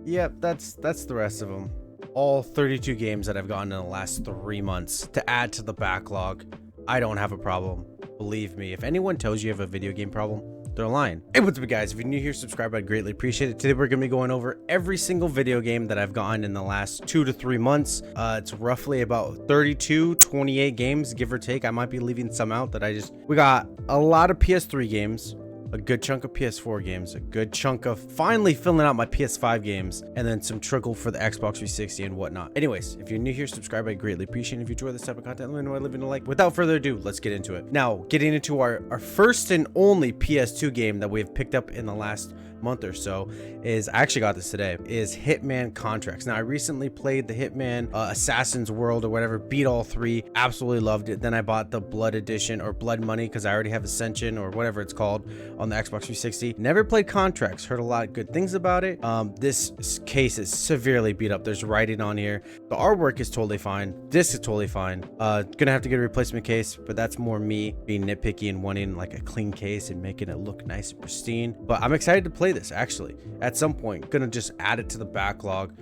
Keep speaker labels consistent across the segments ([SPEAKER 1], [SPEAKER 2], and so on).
[SPEAKER 1] Yep, that's the rest of them. All 32 games that I've gotten in the last 3 months to add to the backlog. I don't have a problem. Believe me, if anyone tells you have a video game problem, they're lying. Hey, what's up guys? If you're new here, subscribe, I'd greatly appreciate it. Today we're gonna be going over every single video game that I've gotten in the last 2 to 3 months. It's roughly about 32, 28 games, give or take. I might be leaving some out that we got a lot of PS3 games, a good chunk of PS4 games, a good chunk of finally filling out my PS5 games, and then some trickle for the Xbox 360 and whatnot. Anyways, if you're new here, subscribe, I greatly appreciate it. If you enjoy this type of content, let me know I live in a like. Without further ado, let's get into it. Now, getting into our first and only PS2 game that we've picked up in the last month or so is, I actually got this today, is Hitman Contracts. Now, I recently played the Hitman Assassin's World or whatever, beat all 3, absolutely loved it. Then I bought the Blood Edition or Blood Money because I already have Ascension or whatever it's called on the Xbox 360. Never played Contracts, heard a lot of good things about it. This case is severely beat up. There's writing on here. The artwork is totally fine. This is totally fine. Gonna have to get a replacement case, but that's more me being nitpicky and wanting like a clean case and making it look nice and pristine. But I'm excited to play this actually. At some point, gonna just add it to the backlog.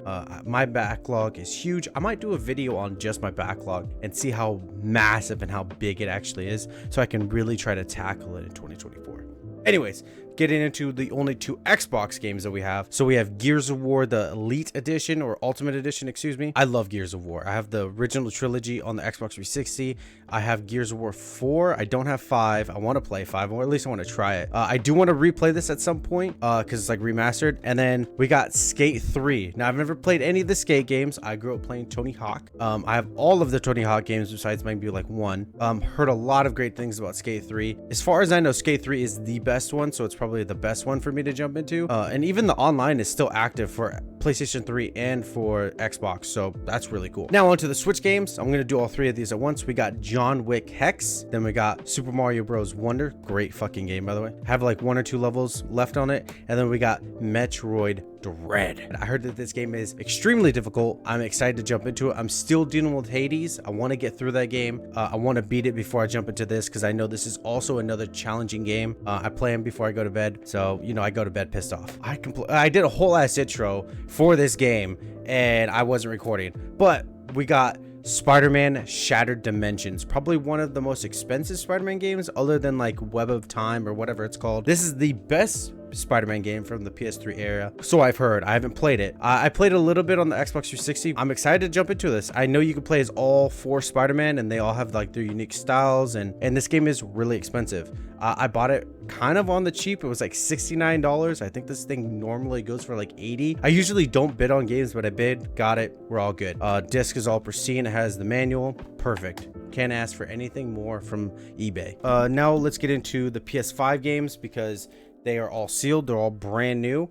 [SPEAKER 1] My backlog is huge. I might do a video on just my backlog and see how massive and how big it actually is, so I can really try to tackle it in 2024. Anyways, getting into the only 2 Xbox games that we have. So we have Gears of War, the Elite Edition or Ultimate Edition, excuse me. I love Gears of War. I have the original trilogy on the Xbox 360. I have Gears of War 4. I don't have 5. I want to play 5, or at least I want to try it. I do want to replay this at some point because it's like remastered. And then we got Skate 3. Now, I've never played any of the Skate games. I grew up playing Tony Hawk. I have all of the Tony Hawk games besides maybe like 1. Heard a lot of great things about Skate 3. As far as I know, Skate 3 is the best one, so it's probably the best one for me to jump into. And even the online is still active for PlayStation 3 and for Xbox, so that's really cool. Now onto the Switch games. I'm gonna do all 3 of these at once. We got John Wick Hex, then we got Super Mario Bros. Wonder, great fucking game by the way. Have like 1 or 2 levels left on it, and then we got Metroid Dread. I heard that this game is extremely difficult. I'm excited to jump into it. I'm still dealing with Hades. I want to get through that game. I want to beat it before I jump into this because I know this is also another challenging game. I play them before I go to bed, so you know I go to bed pissed off. I did a whole ass intro for this game and I wasn't recording, but we got Spider-Man Shattered Dimensions, probably one of the most expensive Spider-Man games other than like Web of Time or whatever it's called. This is the best Spider-Man game from the PS3 era, so I've heard. I haven't played it. I played a little bit on the Xbox 360. I'm excited to jump into this. I know you can play as all 4 Spider-Man and they all have like their unique styles, and this game is really expensive. I bought it kind of on the cheap. It was like $69. I think this thing normally goes for like $80. I usually don't bid on games, but I bid, got it, we're all good. Disc is all pristine. It has the manual, perfect. Can't ask for anything more from eBay. Now let's get into the PS5 games because they are all sealed. They're all brand new.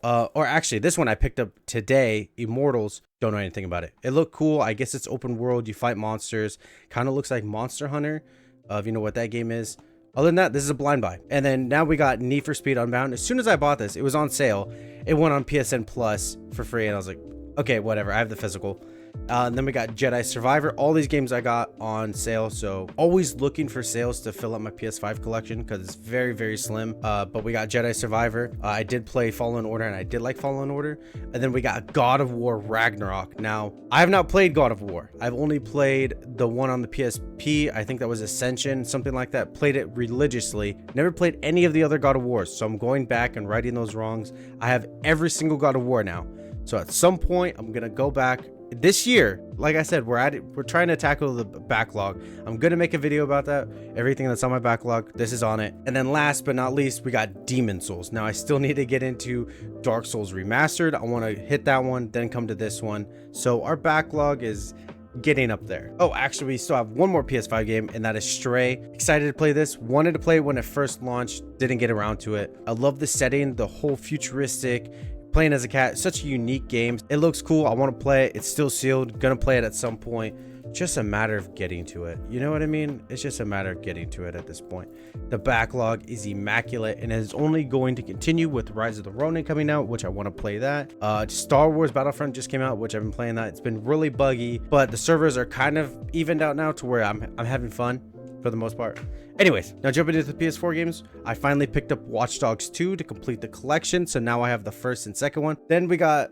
[SPEAKER 1] Or actually, this one I picked up today, Immortals. Don't know anything about it. It looked cool. I guess it's open world. You fight monsters. Kind of looks like Monster Hunter, if you know what that game is. Other than that, this is a blind buy. And then now we got Need for Speed Unbound. As soon as I bought this, it was on sale. It went on PSN Plus for free, and I was like, okay, whatever. I have the physical. And then we got Jedi Survivor. All these games I got on sale, so always looking for sales to fill up my PS5 collection because it's very, very slim. But we got Jedi Survivor. I did play Fallen Order, and I did like Fallen Order. And then we got God of War Ragnarok. Now, I have not played God of War. I've only played the one on the PSP. I think that was Ascension, something like that. Played it religiously. Never played any of the other God of Wars, so I'm going back and righting those wrongs. I have every single God of War now. So at some point, I'm gonna go back. This year, like I said, we're trying to tackle the backlog. I'm gonna make a video about that. Everything that's on my backlog, this is on it. And then last but not least, we got Demon Souls. Now I still need to get into Dark Souls Remastered. I want to hit that one, then come to this one. So our backlog is getting up there. Oh, actually, we still have one more PS5 game, and that is Stray. Excited to play this. Wanted to play it when it first launched, didn't get around to it. I love the setting, the whole futuristic, playing as a cat, such a unique game. It looks cool. I want to play it. It's still sealed. Gonna play it at some point. Just a matter of getting to it. You know what I mean? It's just a matter of getting to it at this point. The backlog is immaculate and is only going to continue with Rise of the Ronin coming out, which I want to play that. Star Wars Battlefront just came out, which I've been playing that. It's been really buggy, but the servers are kind of evened out now to where I'm having fun for the most part. Anyways, now jumping into the PS4 games, I finally picked up Watch Dogs 2 to complete the collection. So now I have the first and second one. Then we got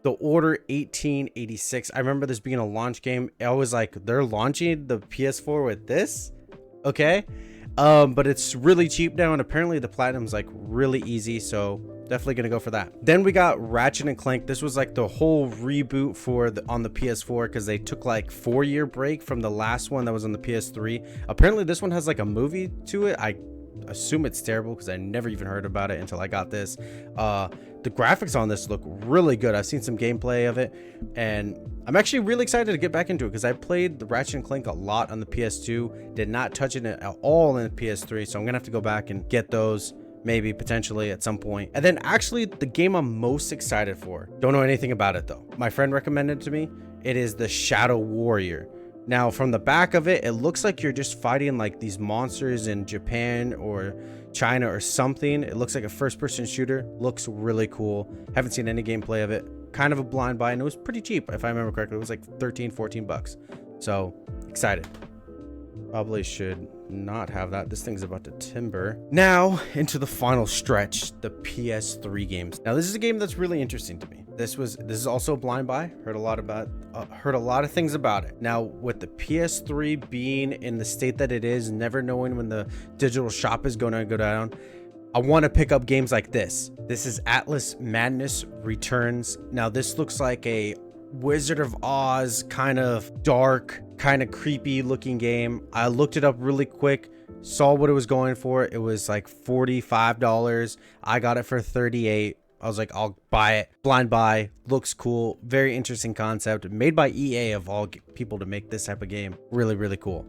[SPEAKER 1] The Order 1886. I remember this being a launch game. I was like, they're launching the PS4 with this? Okay. But it's really cheap now, and apparently the platinum's like really easy, so definitely gonna go for that. Then we got Ratchet and Clank. This was like the whole reboot for on the PS4 because they took like 4-year break from the last one that was on the PS3. Apparently this one has like a movie to it. I assume it's terrible because I never even heard about it until I got this. The graphics on this look really good. I've seen some gameplay of it, and I'm actually really excited to get back into it because I played the Ratchet and Clank a lot on the PS2, did not touch it at all in the PS3, so I'm gonna have to go back and get those maybe potentially at some point. And then actually the game I'm most excited for, don't know anything about it though. My friend recommended it to me. It is the Shadow Warrior. Now from the back of it, it looks like you're just fighting like these monsters in Japan or China or something. It looks like a first-person shooter. Looks really cool. Haven't seen any gameplay of it. Kind of a blind buy, and it was pretty cheap if I remember correctly. It was like 13-14 bucks. So excited. Probably should not have that. This thing's about to timber. Now into the final stretch, the PS3 games. Now this is a game that's really interesting to me. This is also a blind buy. Heard a lot of things about it. Now with the PS3 being in the state that it is, never knowing when the digital shop is going to go down, I want to pick up games like this. This is Atlas Madness Returns. Now this looks like a Wizard of Oz kind of dark, kind of creepy looking game. I looked it up really quick, saw what it was going for. It was like $45. I got it for $38. I was like, I'll buy it. Blind buy. Looks cool. Very interesting concept. Made by EA of all people to make this type of game. Really, really cool.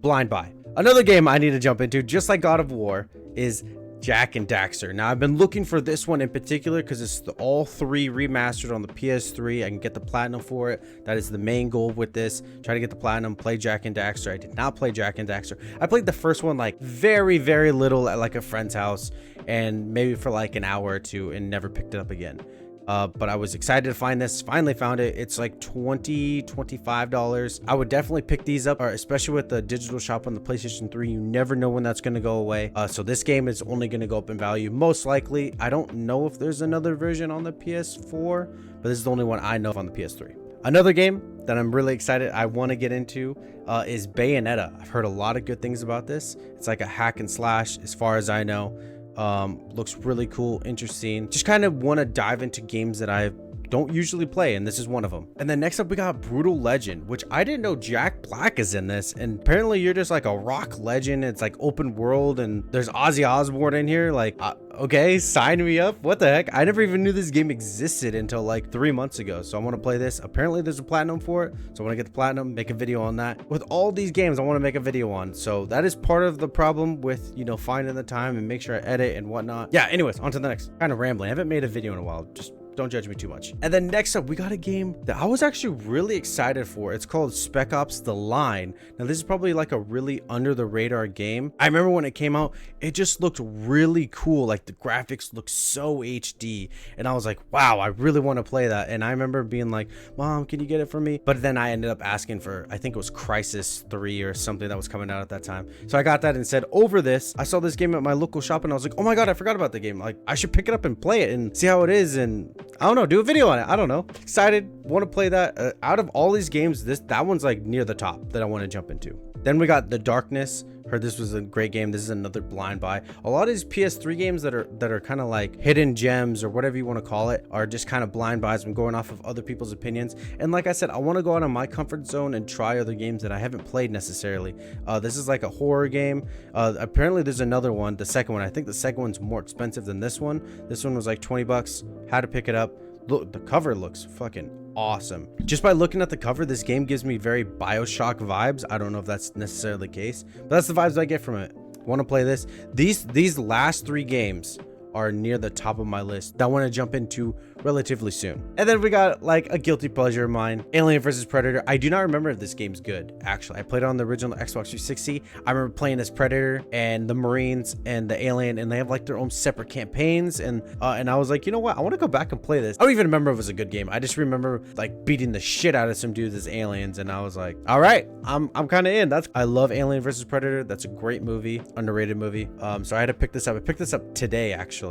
[SPEAKER 1] Blind buy. Another game I need to jump into, just like God of War, is Jak and Daxter. Now I've been looking for this one in particular because it's all 3 remastered on the PS3. I can get the platinum for it. That is the main goal with this. Try to get the platinum, play Jak and Daxter. I did not play Jak and Daxter. I played the first one like very, very little at like a friend's house and maybe for like an hour or two and never picked it up again. But I was excited to find this. Finally found it. It's like $25. I would definitely pick these up, especially with the digital shop on the PlayStation 3. You never know when that's going to go away. So this game is only going to go up in value, most likely. I don't know if there's another version on the PS4, but this is the only one I know of on the PS3. Another game that I'm really excited I want to get into is Bayonetta. I've heard a lot of good things about this. It's like a hack and slash as far as I know. Looks really cool, interesting. Just kind of want to dive into games that I don't usually play, and this is one of them. And then next up we got Brutal Legend, which I didn't know Jack Black is in this, and apparently you're just like a rock legend. It's like open world and there's Ozzy Osbourne in here. Like okay, sign me up. What the heck? I never even knew this game existed until like 3 months ago, so I want to play this. Apparently there's a platinum for it, so I want to get the platinum, make a video on that. With all these games I want to make a video on, so that is part of the problem with, you know, finding the time and make sure I edit and whatnot. Yeah, anyways, on to the next. Kind of rambling. I haven't made a video in a while, just don't judge me too much. And then next up, we got a game that I was actually really excited for. It's called Spec Ops: The Line. Now, this is probably like a really under the radar game. I remember when it came out, it just looked really cool. Like the graphics looked so HD. And I was like, wow, I really want to play that. And I remember being like, Mom, can you get it for me? But then I ended up asking for, I think it was Crysis 3 or something that was coming out at that time. So I got that and said, over this, I saw this game at my local shop and I was like, oh my God, I forgot about the game. Like, I should pick it up and play it and see how it is. And I don't know, do a video on it. I don't know. Excited, want to play that. Out of all these games, that one's like near the top that I want to jump into. Then we got The Darkness. Heard this was a great game. This is another blind buy. A lot of these PS3 games that are kind of like hidden gems or whatever you want to call it are just kind of blind buys. I'm going off of other people's opinions. And like I said, I want to go out of my comfort zone and try other games that I haven't played necessarily. This is like a horror game. Apparently there's another one, the second one. I think the second one's more expensive than this one. This one was like 20 bucks. Had to pick it up. Look, the cover looks fucking awesome. Just by looking at the cover, this game gives me very BioShock vibes. I don't know if that's necessarily the case, but that's the vibes I get from it. Want to play this. These last 3 games are near the top of my list that I want to jump into relatively soon. And then we got like a guilty pleasure of mine, Alien vs Predator. I do not remember if this game's good. Actually, I played it on the original Xbox 360. I remember playing as Predator and the Marines and the Alien, and they have like their own separate campaigns. And I was like, you know what? I want to go back and play this. I don't even remember if it was a good game. I just remember like beating the shit out of some dudes as aliens, and I was like, all right, I'm kind of in. I love Alien vs Predator. That's a great movie, underrated movie. So I had to pick this up. I picked this up today actually.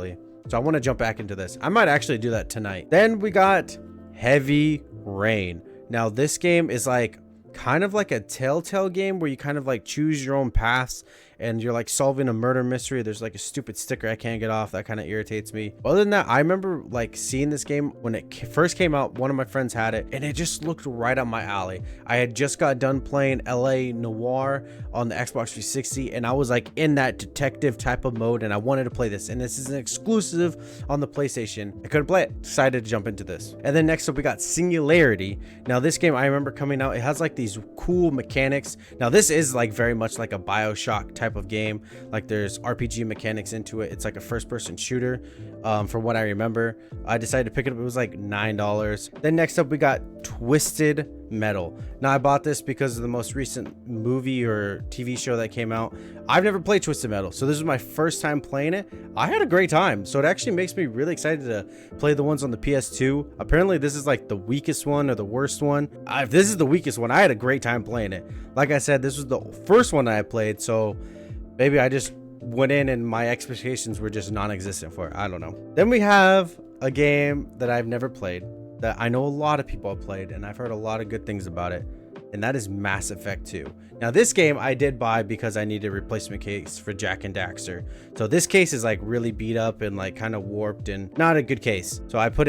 [SPEAKER 1] So I want to jump back into this. I might actually do that tonight. Then we got Heavy Rain. Now this game is like kind of like a Telltale game where you kind of like choose your own paths and you're like solving a murder mystery. There's like a stupid sticker I can't get off that kind of irritates me. Other than that, I remember like seeing this game when it first came out. One of my friends had it and it just looked right up my alley. I had just got done playing LA Noire on the Xbox 360 and I was like in that detective type of mode and I wanted to play this, and this is an exclusive on the PlayStation. I couldn't play it, decided to jump into this. And then next up we got Singularity. Now this game I remember coming out, it has like these cool mechanics. Now this is like very much like a BioShock type of game. Like there's RPG mechanics into it. It's like a first person shooter. From what I remember, I decided to pick it up. It was like $9. Then next up we got Twisted Metal. Now I bought this because of the most recent movie or TV show that came out. I've never played Twisted Metal, so this is my first time playing it. I had a great time, so it actually makes me really excited to play the ones on the PS2. Apparently this is like the weakest one or the worst one. If this is the weakest one, I had a great time playing it. Like I said, this was the first one I played, so maybe I just went in and my expectations were just non-existent for it. I don't know. Then we have a game that I've never played that I know a lot of people have played and I've heard a lot of good things about it, and that is Mass Effect 2. Now this game I did buy because I needed a replacement case for Jak and Daxter. So this case is like really beat up and like kind of warped and not a good case. So I put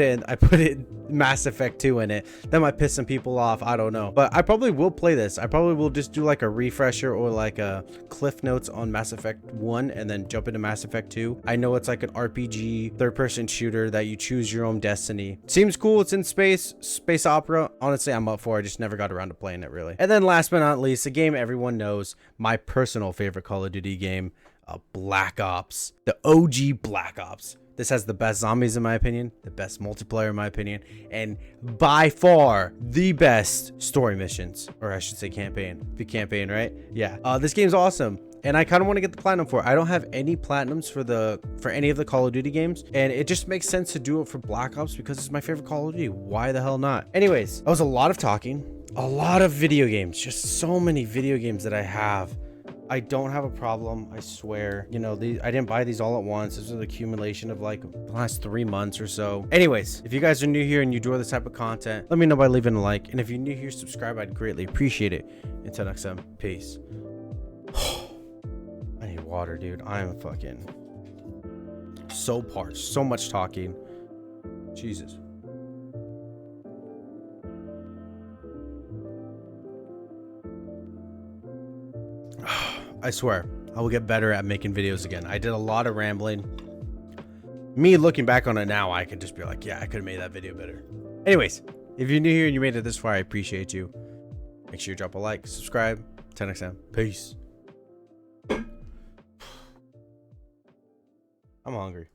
[SPEAKER 1] Mass Effect 2 in it. That might piss some people off, I don't know. But I probably will play this. I probably will just do like a refresher or like a cliff notes on Mass Effect 1 and then jump into Mass Effect 2. I know it's like an RPG third-person shooter that you choose your own destiny. Seems cool. It's in space opera. Honestly, I'm up for it. I just never got around to playing it really. And then last but not least, a game everyone knows, my personal favorite Call of Duty game, Black Ops. The OG Black Ops. This has the best zombies in my opinion, the best multiplayer in my opinion, and by far the best story missions, or I should say campaign. The campaign, right? Yeah. This game's awesome, and I kind of want to get the platinum for it. I don't have any platinums for any of the Call of Duty games, and it just makes sense to do it for Black Ops because it's my favorite Call of Duty. Why the hell not? Anyways, that was a lot of talking, a lot of video games, just so many video games that I have. I don't have a problem, I swear. You know, I didn't buy these all at once. This is an accumulation of like the last 3 months or so. Anyways, if you guys are new here and you enjoy this type of content, let me know by leaving a like. And if you're new here, subscribe. I'd greatly appreciate it. Until next time, peace. I need water, dude. I'm fucking so parched. So much talking. Jesus. I swear, I will get better at making videos again. I did a lot of rambling. Me looking back on it now, I could just be like, yeah, I could have made that video better. Anyways, if you're new here and you made it this far, I appreciate you. Make sure you drop a like, subscribe. Till next time, peace. I'm hungry.